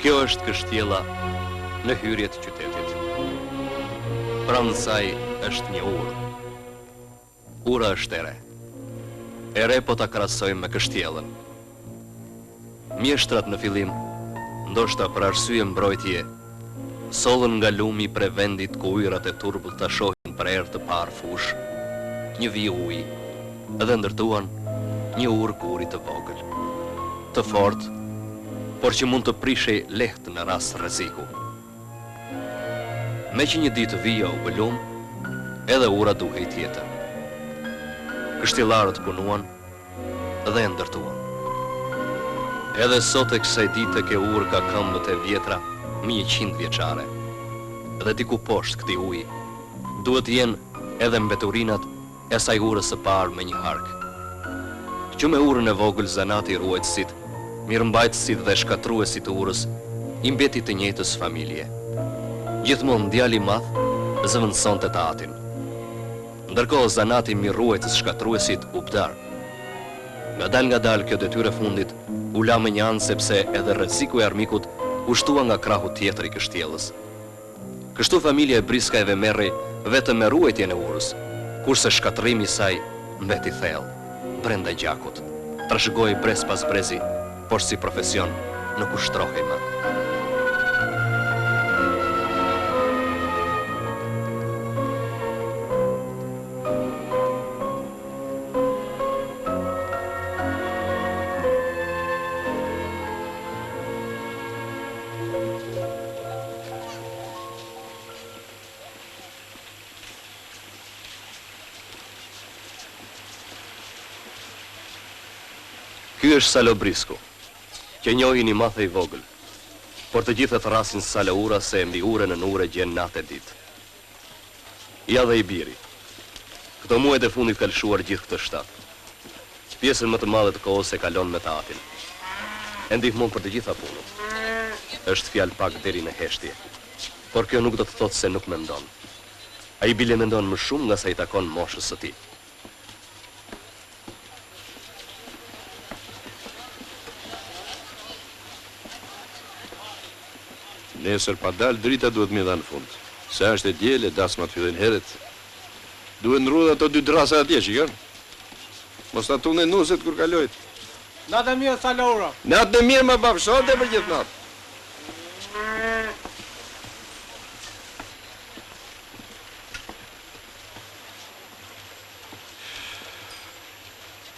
Kjo është kështjella në hyrje të qytetit. Pranë saj është një urë. Ura është ere. Ere po ta krahasojmë me kështjellën. Mjeshtrat në fillim, ndoshta për arsye mbrojtje, sollën nga lumi pre vendit ku ujërat e turbull ta shohin për herë të parë fush, një vijë uji, edhe ndërtuan një urë kuri të vogël, të fortë, por që mund të prishej lehtë në rast rreziku. Me që një ditë vija u bëlum, edhe ura duhej tjetër. Kështjellarët punuan dhe e ndërtuan. Edhe sot e kësaj dite ke urë ka këmbët e vjetra 100 vjeçare. Dhe diku poshtë këtij uji duhet jenë edhe mbeturinat e saj urës së parë me një hark. Që me urën e vogël zanati ruajtësit, mirëmbajtësit dhe shkatruesit të urës, i mbeti të njëjtës familje. Gjithmonë djali i madh zëvendësonte të atin. Ndërkohë zanati mirëruajtës shkatruesit u bdar. Nga dal kjo detyrë fundit u la me një anë sepse edhe rreziku i armikut u shtua nga krahu tjetër i kështjellës. Kështu familja e Briskajve merri vetëm me ruajtjen e urës, kurse shkatrimi i saj mbeti thellë brenda gjakut. Trashëgoi brez pas brezi, por si profesion nuk ushtrohej më. Ky është Salo Brisku, që njohin i madh e i vogël, por të gjithë thrasin Salo ura se mbi urën në ure gjen natë e ditë. Ja dhe i biri. Këto muajt e fundit ka lëshuar gjithë këtë shtat. Pjesën më të madhe të kohës e kalon me të atin. E ndihmon për të gjitha punët. Është fjalë pak deri në heshtje, por kjo nuk do të thotë se nuk mendon. Ai bile mendon më shumë nga sa i takon moshës së tij. Nesër pa dalë, drita duhet mi dha në fund. Se është e djele, dasmat fillin heret. Duhet në rrudha ato 2 drasa atje, shikon? Mos të tunë e nuset kur kalojt. Natë e mirë, Salo ura. Natë e mirë, ma bafshonte për gjithë natë.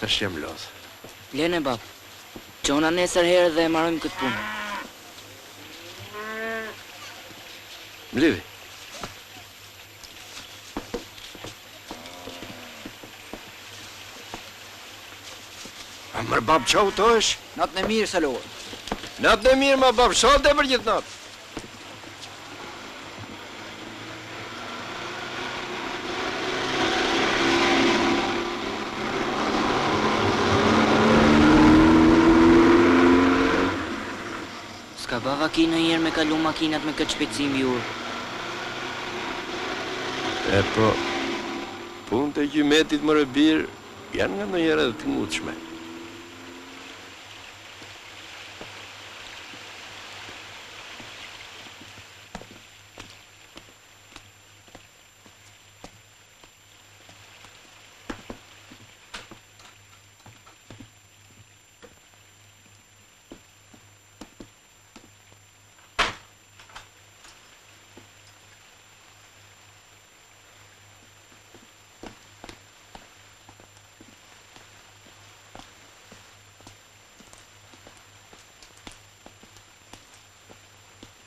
Tash jam lodh. Lene, bab. Qona nesër herë dhe e marrojmë këtë punë. Mlivi. A mërë bab qau të është? Natën e mirë, Salo ura. Natën e mirë, ma bab shote për gjithë natë. Ska bava ki në njerë me kalu makinat me këtë shpejtësi mbi urë. E po, punë të gjymetit më rëbirë, janë nga ndonjëherë edhe të ngutshme.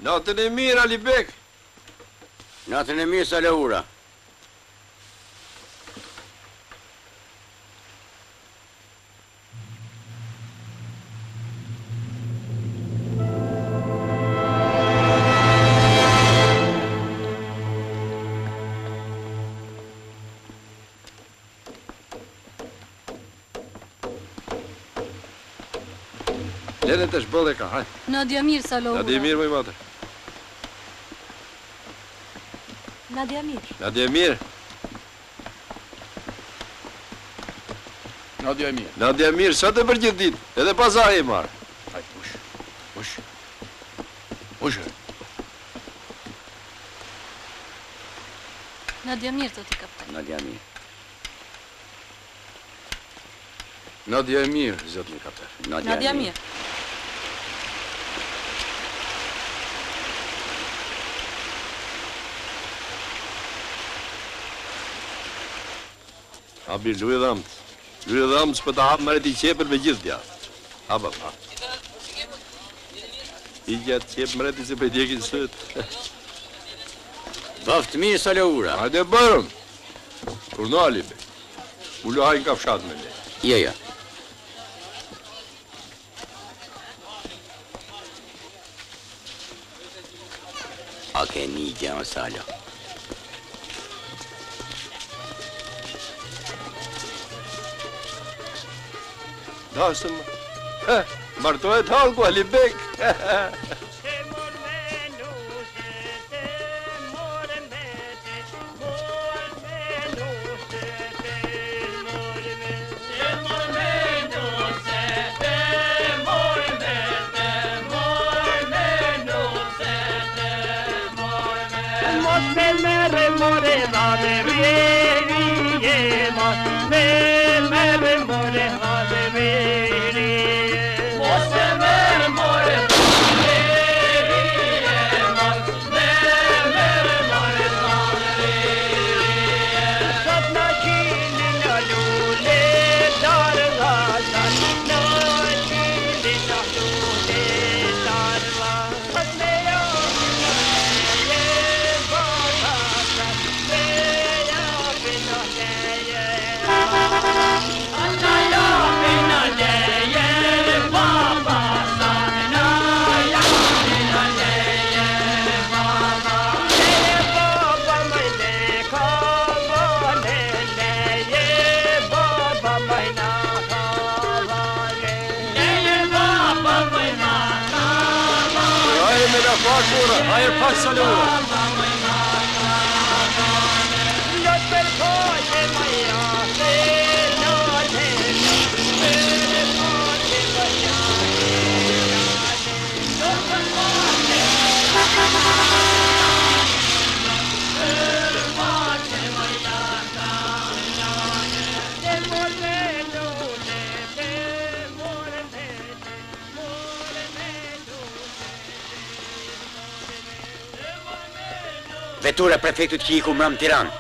Natën e mirë, Alibek. Natën e mirë, Salo ura. Lene të shbëllë e ka, hajtë. Nadia mirë, Salo ura. Nadia mirë, mëj mater. Nadia mirë. Nadia mirë. Nadia e mirë. Nadia mirë, sa të për gjithë ditë, edhe pasaj e marë. Hajtë, ush. Kush? Nadia Mir, zoti kapten. Nadia Mir. Nadia e mirë, zotni kapten. Nadia Mir. Abi, luj dhamët. Luj dhamët për të hapë mëret I qepër me gjithë djatë. Hapa, pa. I gjatë qepë mëret I se për tjekin sëtë. Baft mirë Saloura. Hajde bërëm. Kur në alibe. U luhajnë kafshat me le. Ja. A ke një gjë Salo? Dasëm. Martohet halku, Alibek. Hajër pak Saloura. Vetura prefektit që iku mram Tiranë.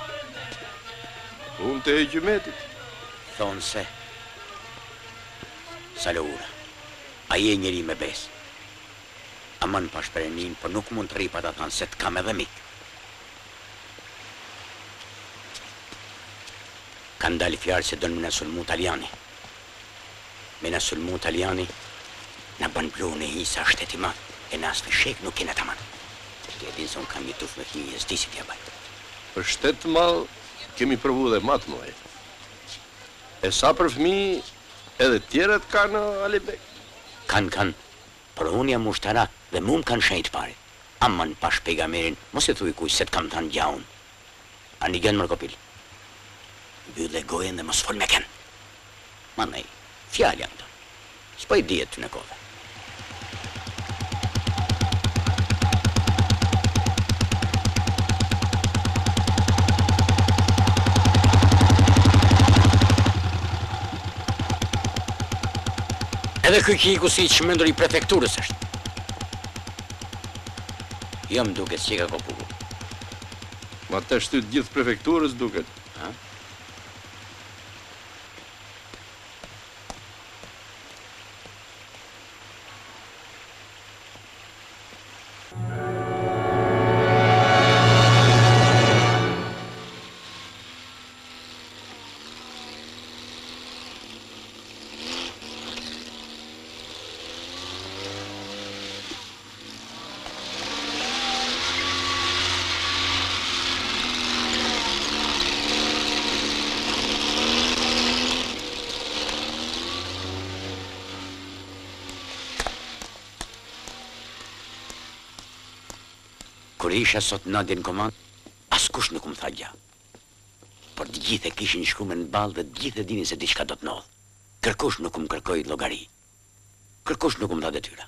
Unë të e gjymetit. Thonë se Saloura, a je njëri me besë. Aman pa shperenin, për nuk mund të ripa të thanë se të kam edhe mik. Kanë dalë fjarë se dënë me në sulmu Taljani. Me në sulmu Taljani, në banë blu në hisa shtetima, e në asë shek nuk kene të manë. Të e dinë se unë kam një tuf me fëmijë e s'di si t'ja bajtë. Për shtetë malë, kemi përvu dhe matë muaj. E sa për fëmijë, edhe tjerët kanë Alibek? Kanë, për unë jam ushtara dhe mu më kanë shenjtë pare. Amman pash pejgamberin, mos e thuj kuj se t'kam thanë gjaun. A një gjenë mërkopil. Bylle gojen dhe mos fol me kenë. Ma nej, fjallë janë të. S'po I dijet të në kove. Edhe këj kiku si qmendur I prefekturës është. Jam duket që ka kopuku. Ma të shtyt gjithë prefekturës duket. Ha? Kur isha sot Nadia në komand, askush nuk më tha gja. Por të gjithë e kishin shkrume në balë dhe të gjithë e dini se diçka do të ndodhë. Kërkush nuk më kërkoj llogari. Kërkush nuk më dha detyra.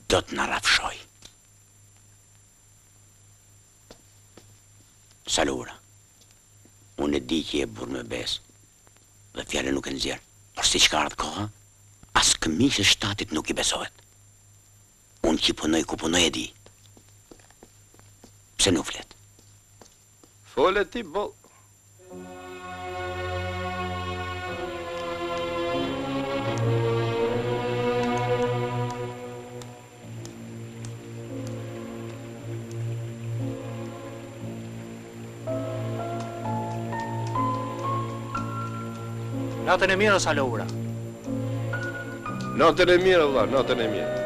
do të na rafshoj. Salura, unë e di që je burr me besë, dhe fjale nuk e nxjerr, por si që ka ardhë koha, as këmishë shtatit nuk i besohet. Unë që punoj ku punoj e di. Pse nuk flet? Fole ti, boll. Natën e mirë, Salura. Natën e mirë, vëlla, natën e mirë.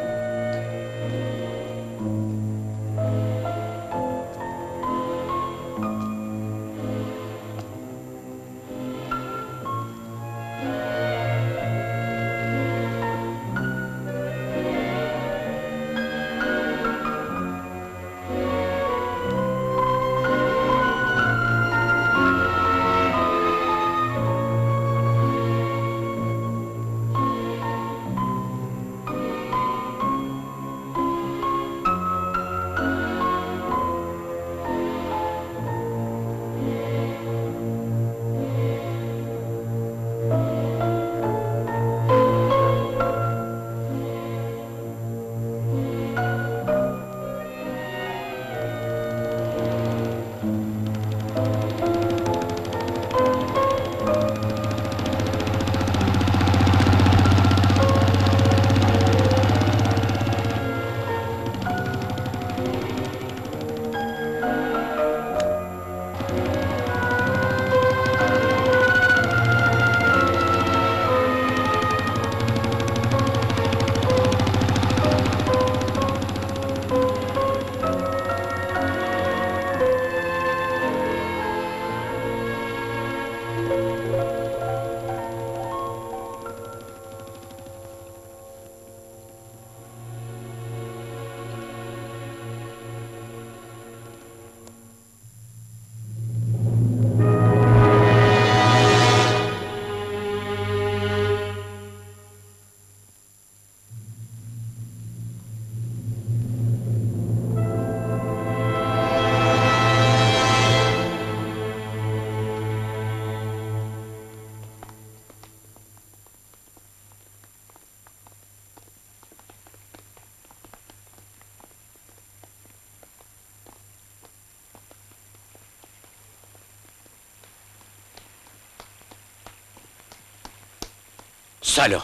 Salo,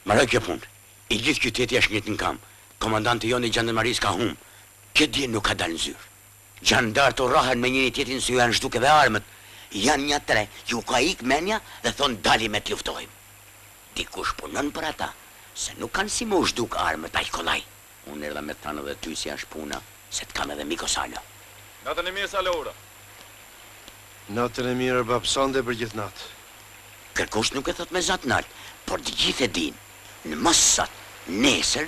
marrë kjo punë. I gjithë qyteti është njëtë në kam. Komandanti jonë i gjandarmarisë ka humë. Këtë dje nuk ka dalë në zyrë. Gjandarë të rahen me njëri tjetin se ju janë zhduke dhe armët. Janë një tre, ju ka ikë menja dhe thonë dali me të luftojmë. Dikush punën për ata, se nuk kanë si më zhduk armët a i kolaj. Unë erdha me të thanë dhe ty si është puna, se të kam edhe Miko Salo. Natën e mirë, Salura. Natën e mirë, babsande për gjithë natë. Kërkush nuk e thot me zatë nalë, por të gjithë e din, në mësat, nesër,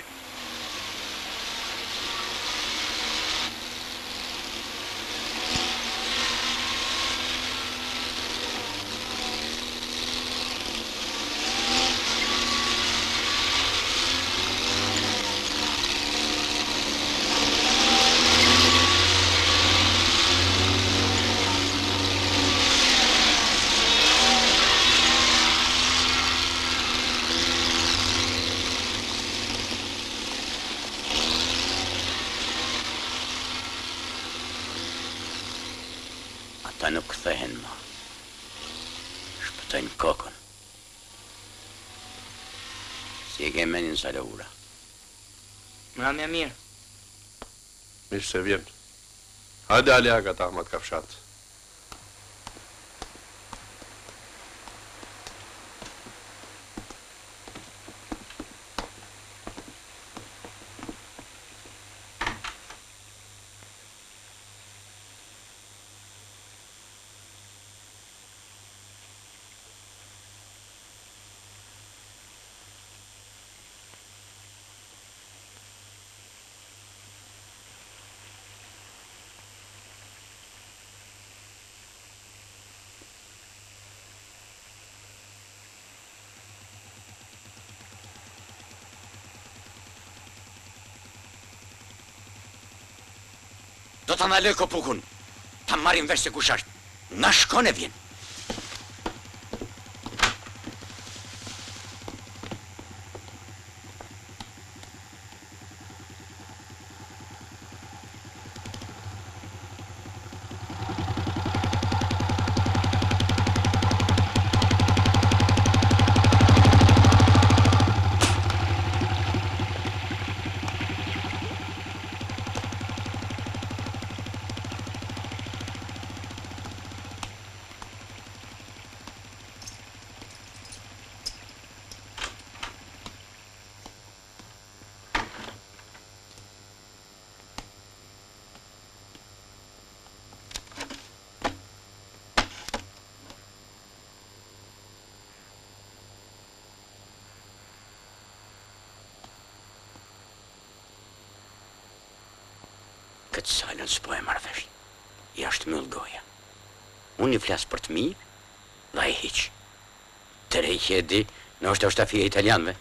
ata nuk kthehen ma. Shpëtojnë kokën. Si e ke menin Salura? Mramja mirë. Mishë se vjen. Hajde Alea ka ta Ahmat Kafshat. do të ndaloj kopukun. Ta marrim vesh se kush është. Nga shkon e vjen. Këtë salën s'po e marrë vesh. Jashtë myll goja. Unë i flas për të mi dhe ai hiq. Të rejqe e di, në është shtafia italianëve.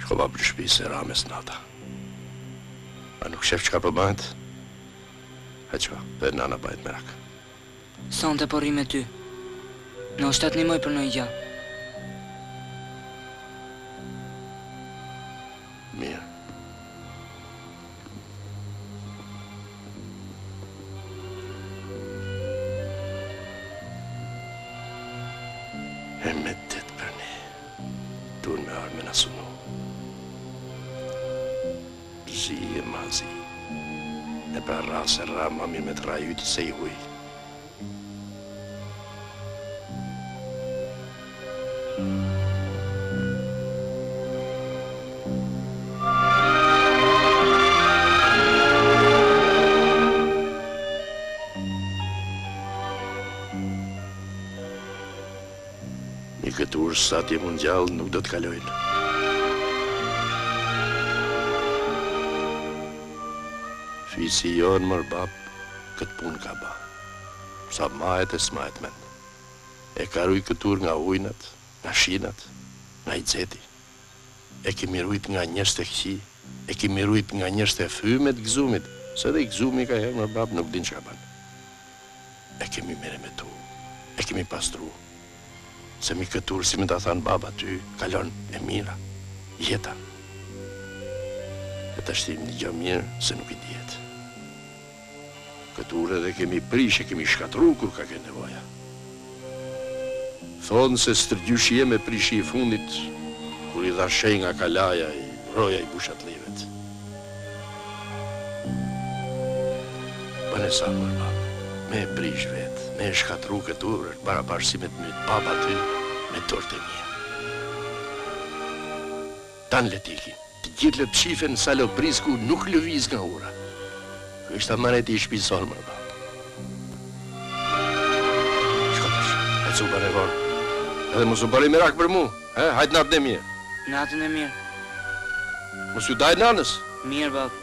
Shkova për shtëpi se rames nata. A nuk shef çka po bëhet? Haqo, dhe nana bëhet merak. Sonte po rri me ty. Në është atë nimoj për në i gja. Mirë. E me ditë për ne, tu me arme në sunu. Zi e mazi, e pra rase ra ma mirë me të rajyti se i huj. Një këtë urë satje mundial nuk do të kalojnë. Fisi jonë mërë bab, këtë punë ka ba. Sa majet e smajet men. E karuj këtur nga ujnat, nga shinat, nga i dzeti. E kemi rujt nga njësht e këqi, e kemi rujt nga njësht e fymet gzumit, se dhe i gzumi ka herë mërë bab nuk din që ka ban. E kemi mere me tu, e kemi pastru. Se mi këtur, si me ta thanë baba ty, kalon e mira, jeta. E të shtim një gjë mirë, se nuk i djetë. Këture dhe kemi prish e kemi shkatru kur ka ke nevoja. Thonë se stërgjyshje me prishi i fundit, kur i dhashej nga kalaja i roja i bushat livet. Bëne sa mërë babë, me prish vetë, me shkatru këture, para bashkësimet me baba ty, me dorët e mija. Tanë letikin, të gjithë le të shifen sa lo brisku nuk lëviz nga ura. Kështë ta maret i shpisor, mërë babë. Shkotesh, hajtë su bërë e vonë. Edhe mos u bërë i mirak për mu, hajtë natën e mirë. Natën e mirë. Mos ju dajë nanës. Mirë, bab.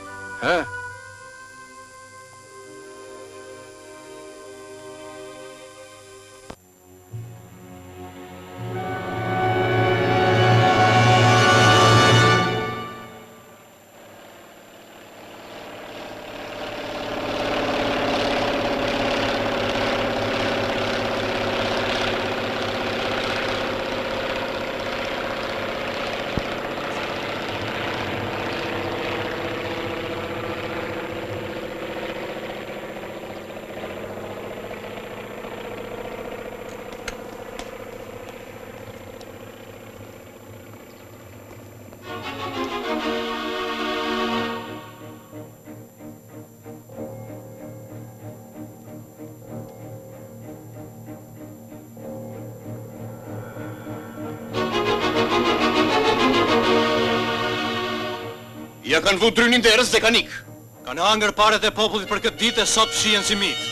Ja kanë vu trynin të erës dhe kanë ikë. Kanë hangër paret e popullit për këtë ditë e sot fshihen si mitë.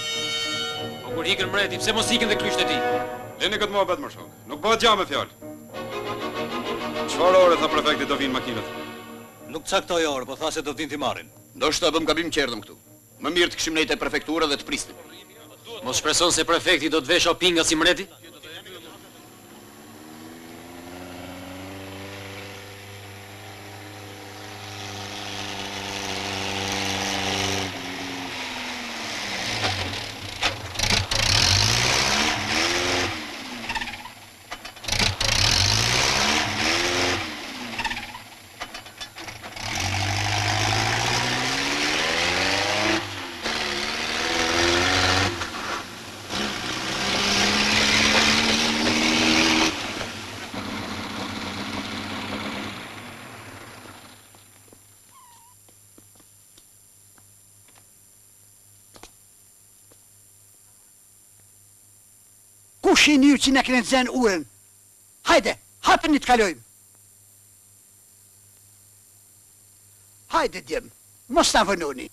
Po kur ikën mreti, pse mos ikën dhe klysht e ti? Leni këtë muhabet më shok. Nuk bëhet gjë me fjalë. Çfarë ore tha prefekti do vinë makinat? Nuk caktoj orë, po tha se do t'vinë t'i marrin. Ndoshta bëm gabim që erdhëm këtu. Më mirë të kishim nejtë e prefektura dhe të prisnim. Mos shpreson se prefekti do të vesh opinga si mreti? Kush i një që në kënë të zënë urën? Hajde, hapën të kalojmë. Hajde, djemë, mos të avënoni.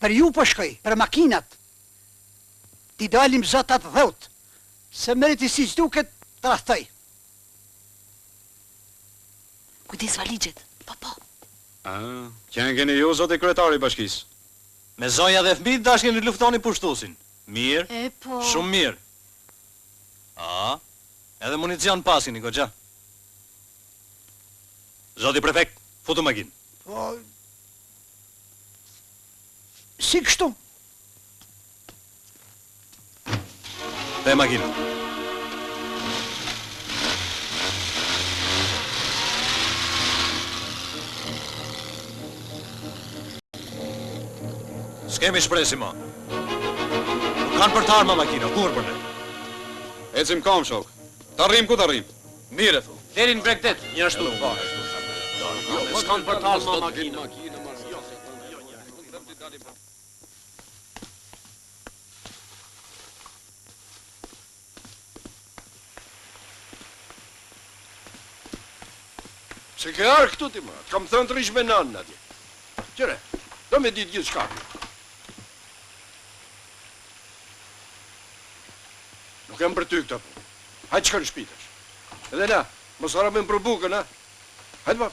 Për ju po shkoj, për makinat. Ti dalim zotat dhëut, se mërit i si duket të rahtoj. Kujdes valigjet. Po. Që në keni ju, zoti kryetari i bashkisë. Me zonja dhe fëmijët dashkin të luftoni pushtusin. Mirë, E po. shumë mirë. Edhe municion pasin, i goxha. Zoti prefekt, futu makinë. Po... Si kështu? Dhe makinë. S'kemi shpresi ma. Nuk kanë për të arma makina, kur për ne? Ecim kam shok. Ta rrim ku ta rrim. Mire, thu. Deri në Bregdet, një ashtu. S'kan për të alma makina. Se ke arë këtu ti ma, kam thënë të rish me nanë atje. Qëre, do me ditë gjithë shka. Nuk jem për ty këta punë. Hajtë shka në shpitësh. Edhe na, mos harabim për bukën, ha? Hajtë ma.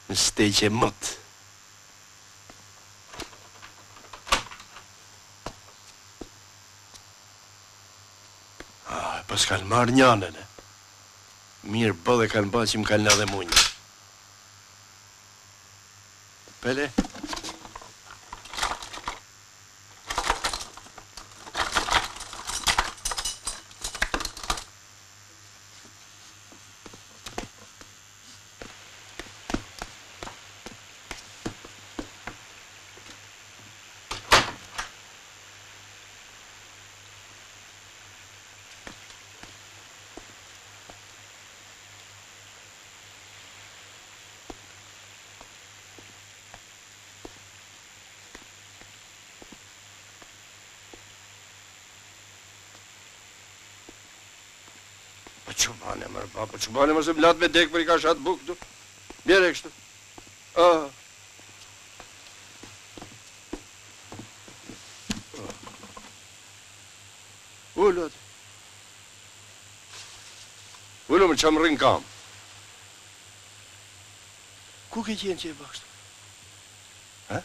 Në steqe mët. Pas kanë marrë njanën e. Mirë bëllë e kanë bërë që më kanë la dhe munjë. Pele? Që bane mërë baba, që bane mërë se më latë me dekë për i ka shatë bukë këtu. Bjere kështu. Ullu atë. Ullu më që më rrinë kam. Ku ke qenë që e bë kështu? Ha?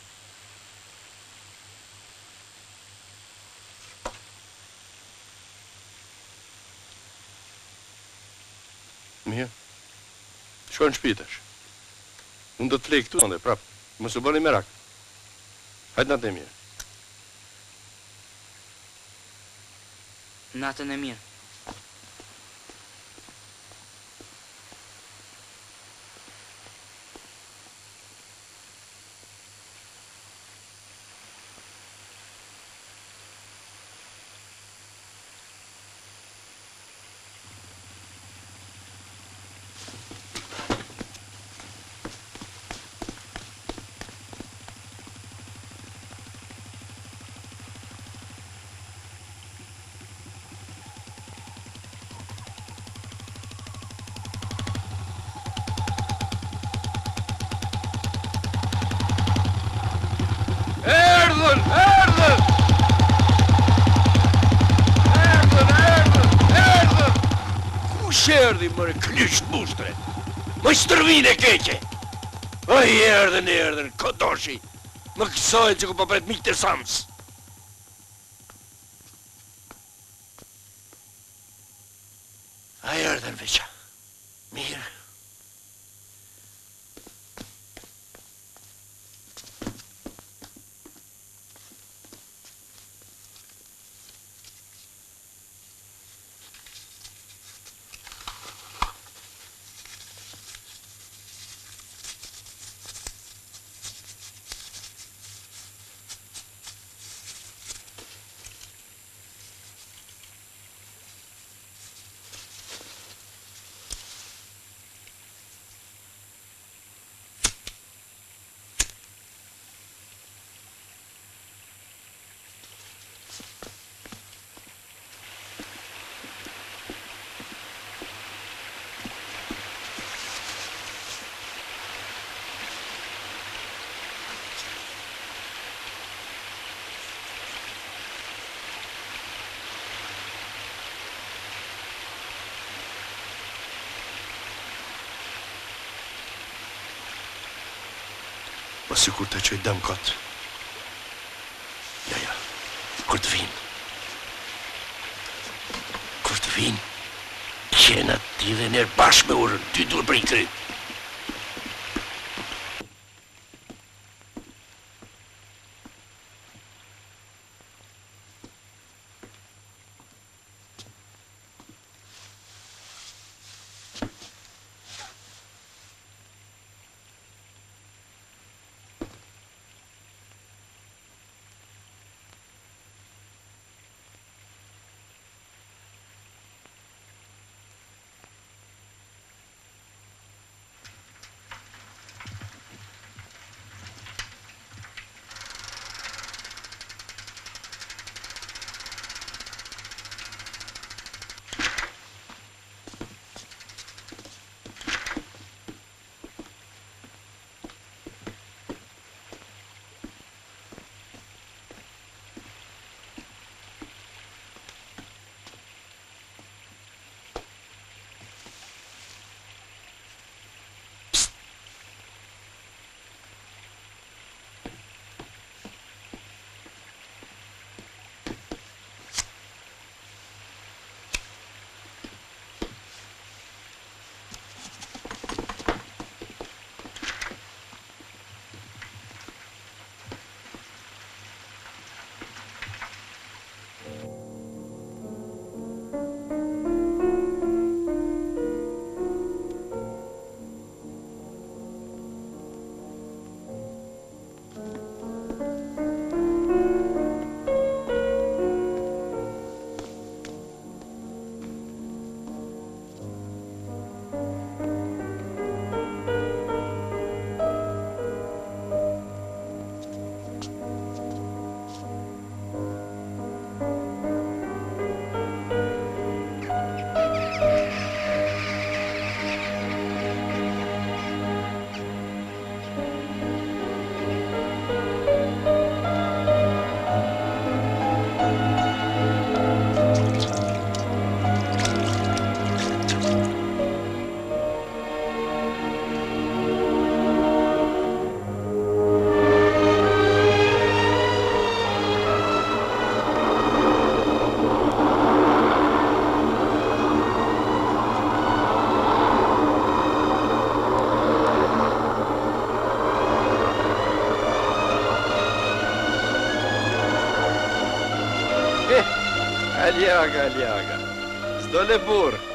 Mirë, shko në shpitash. Unë do të flej këtu, ndë, prapë. Mësë bëni merak. Hajtë natë e mirë. Natën e mirë. Erdhi mërë klysht mushtre, më stërvin e keqe. Oj, erdhen, kodoshi, më kësojnë që ku pëpret miqë të sams. A erdhen veqa, mirë. Po sikur të qoj dëm kotë. Ja, kur të vinë. Kur të vinë, qena ti dhe njerë bashkë me urën, ty dur për i kry. Aljaga. S'do le burr.